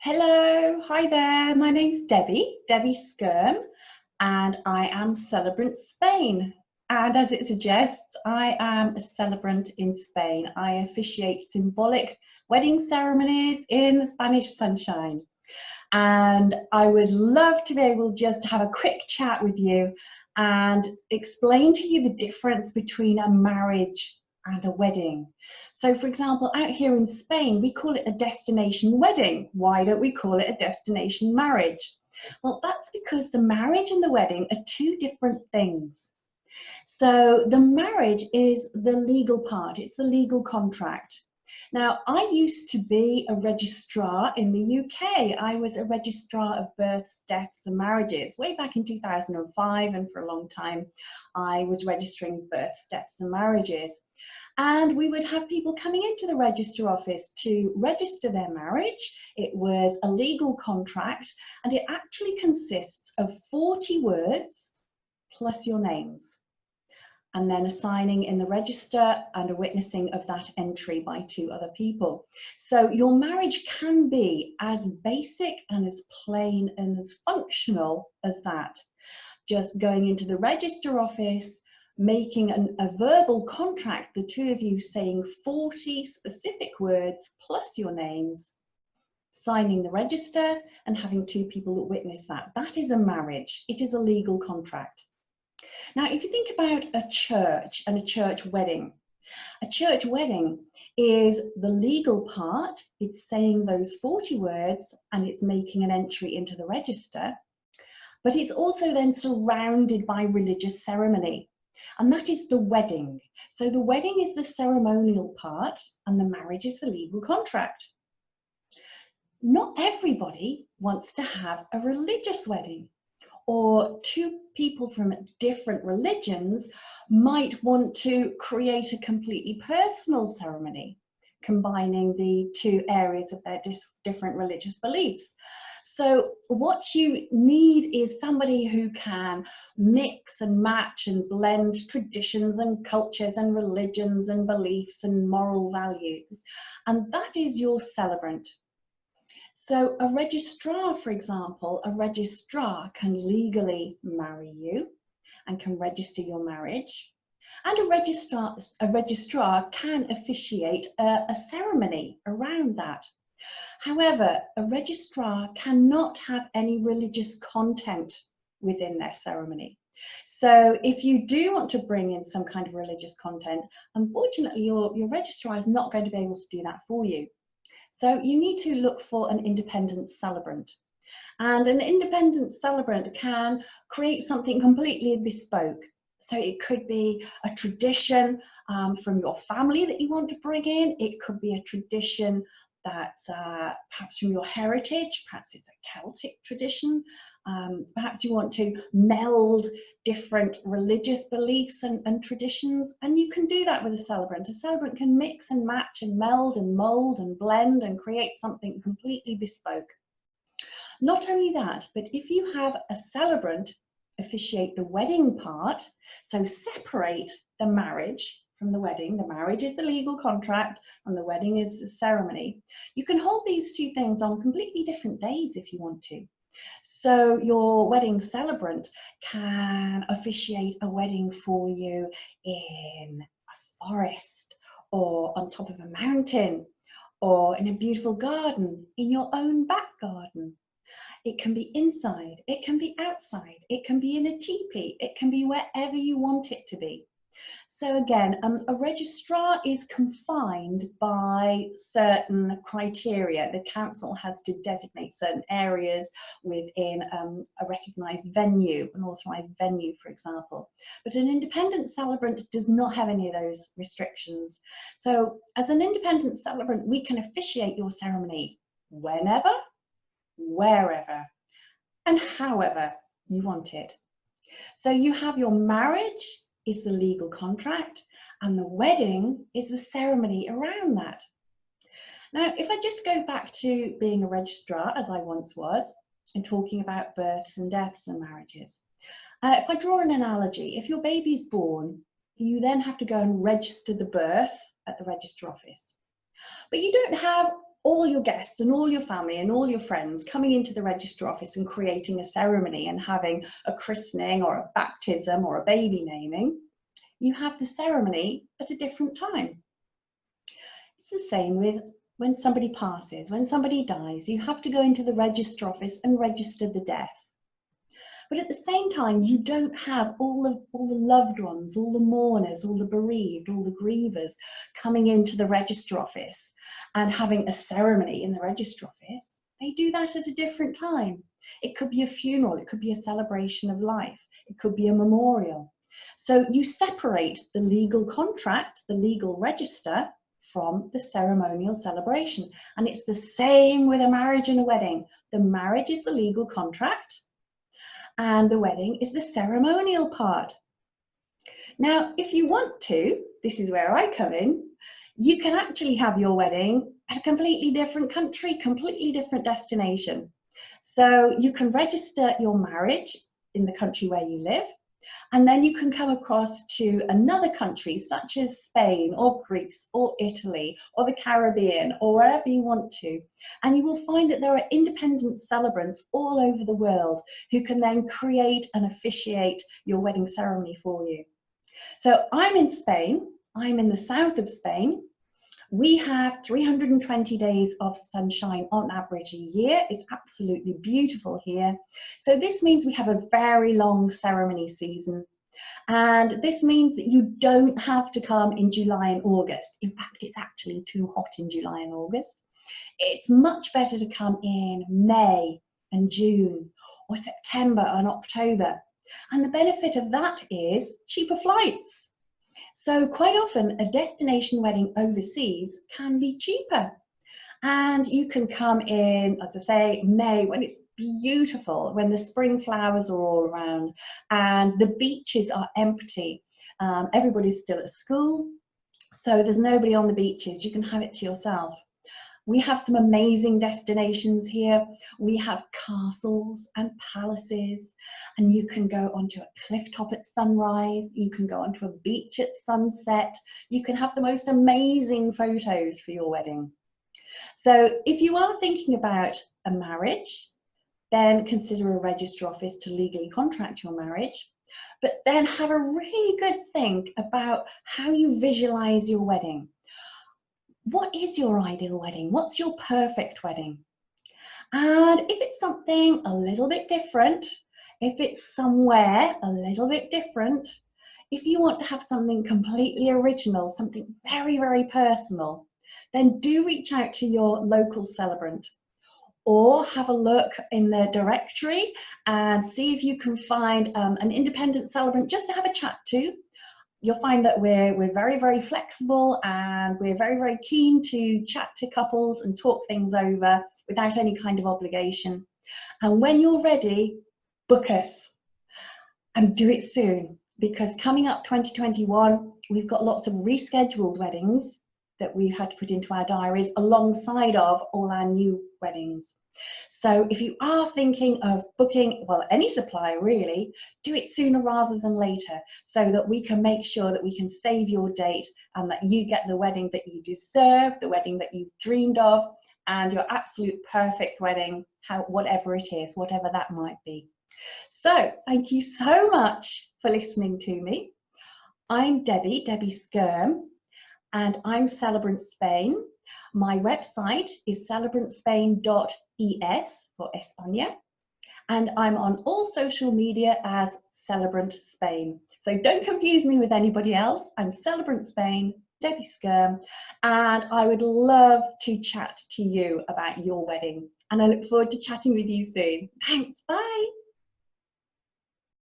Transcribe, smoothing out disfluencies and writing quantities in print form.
Hello, hi there. My name's Debbie Skyrme, and I am Celebrant Spain. And as it suggests, I am a celebrant in Spain. I officiate symbolic wedding ceremonies in the Spanish sunshine. And I would love to be able just to have a quick chat with you and explain to you the difference between a marriage and a wedding. So for example, out here in Spain, we call it a destination wedding. Why don't we call it a destination marriage? Well, that's because the marriage and the wedding are two different things. So the marriage is the legal part, it's the legal contract. Now, I used to be a registrar in the UK. I was a registrar of births, deaths and marriages way back in 2005, and for a long time I was registering births, deaths and marriages. And we would have people coming into the register office to register their marriage. It was a legal contract, and it actually consists of 40 words plus your names, and then a signing in the register and a witnessing of that entry by two other people. So your marriage can be as basic and as plain and as functional as that. Just going into the register office, making a verbal contract, the two of you saying 40 specific words plus your names, signing the register and having two people that witness that. That is a marriage. It is a legal contract. Now, if you think about a church and a church wedding is the legal part. It's saying those 40 words and it's making an entry into the register, but it's also then surrounded by religious ceremony, and that is the wedding. So the wedding is the ceremonial part and the marriage is the legal contract. Not everybody wants to have a religious wedding, or two people from different religions might want to create a completely personal ceremony, combining the two areas of their different religious beliefs. So what you need is somebody who can mix and match and blend traditions and cultures and religions and beliefs and moral values, and that is your celebrant. So a registrar, for example, a registrar can legally marry you and can register your marriage. And a registrar can officiate a ceremony around that. However, a registrar cannot have any religious content within their ceremony. So if you do want to bring in some kind of religious content, unfortunately your registrar is not going to be able to do that for you. So you need to look for an independent celebrant. And an independent celebrant can create something completely bespoke. So it could be a tradition from your family that you want to bring in. It could be a tradition that's perhaps from your heritage, perhaps it's a Celtic tradition. Perhaps you want to meld different religious beliefs and traditions, and you can do that with a celebrant. A celebrant can mix and match and meld and mold and blend and create something completely bespoke. Not only that, but if you have a celebrant officiate the wedding part, so separate the marriage from the wedding. The marriage is the legal contract and the wedding is the ceremony. You can hold these two things on completely different days if you want to. So your wedding celebrant can officiate a wedding for you in a forest, or on top of a mountain, or in a beautiful garden, in your own back garden. It can be inside, it can be outside, it can be in a teepee, it can be wherever you want it to be. So again, a registrar is confined by certain criteria. The council has to designate certain areas within a recognised venue, an authorised venue, for example. But an independent celebrant does not have any of those restrictions. So as an independent celebrant, we can officiate your ceremony whenever, wherever, and however you want it. So you have your marriage is the legal contract, and the wedding is the ceremony around that. Now, if I just go back to being a registrar, as I once was, and talking about births and deaths and marriages, if I draw an analogy, if your baby's born, you then have to go and register the birth at the register office. But you don't have all your guests and all your family and all your friends coming into the register office and creating a ceremony and having a christening or a baptism or a baby naming, you have the ceremony at a different time. It's the same with when somebody passes, when somebody dies, you have to go into the register office and register the death. But at the same time, you don't have all the loved ones, all the mourners, all the bereaved, all the grievers coming into the register office and having a ceremony in the register office. They do that at a different time. It could be a funeral, it could be a celebration of life, it could be a memorial. So you separate the legal contract, the legal register, from the ceremonial celebration. And it's the same with a marriage and a wedding. The marriage is the legal contract, and the wedding is the ceremonial part. Now, if you want to, this is where I come in, you can actually have your wedding at a completely different country, completely different destination. So you can register your marriage in the country where you live, and then you can come across to another country such as Spain or Greece or Italy or the Caribbean or wherever you want to. And you will find that there are independent celebrants all over the world who can then create and officiate your wedding ceremony for you. So I'm in Spain, I'm in the south of Spain. We have 320 days of sunshine on average a year. It's absolutely beautiful here. So this means we have a very long ceremony season. And this means that you don't have to come in July and August. In fact, it's actually too hot in July and August. It's much better to come in May and June or September and October. And the benefit of that is cheaper flights. So quite often a destination wedding overseas can be cheaper. And you can come in, as I say, May, when it's beautiful, when the spring flowers are all around and the beaches are empty. Everybody's still at school, so there's nobody on the beaches. You can have it to yourself. We have some amazing destinations here. We have castles and palaces, and you can go onto a cliff top at sunrise. You can go onto a beach at sunset. You can have the most amazing photos for your wedding. So if you are thinking about a marriage, then consider a register office to legally contract your marriage. But then have a really good think about how you visualize your wedding. What is your ideal wedding? What's your perfect wedding? And if it's something a little bit different, if it's somewhere a little bit different, if you want to have something completely original, something very, very personal, then do reach out to your local celebrant, or have a look in the directory and see if you can find an independent celebrant just to have a chat to. You'll find that we're very, very flexible, and we're very, very keen to chat to couples and talk things over without any kind of obligation. And when you're ready, book us and do it soon, because coming up 2021, we've got lots of rescheduled weddings that we've had to put into our diaries alongside of all our new weddings. So if you are thinking of booking, well, any supplier really, do it sooner rather than later, so that we can make sure that we can save your date and that you get the wedding that you deserve, the wedding that you've dreamed of, and your absolute perfect wedding, whatever it is, whatever that might be. So thank you so much for listening to me. I'm Debbie Skyrme, and I'm Celebrant Spain. My website is celebrantspain.es for España, and I'm on all social media as Celebrant Spain. So don't confuse me with anybody else. I'm Celebrant Spain, Debbie Skyrme, and I would love to chat to you about your wedding. And I look forward to chatting with you soon. Thanks, bye.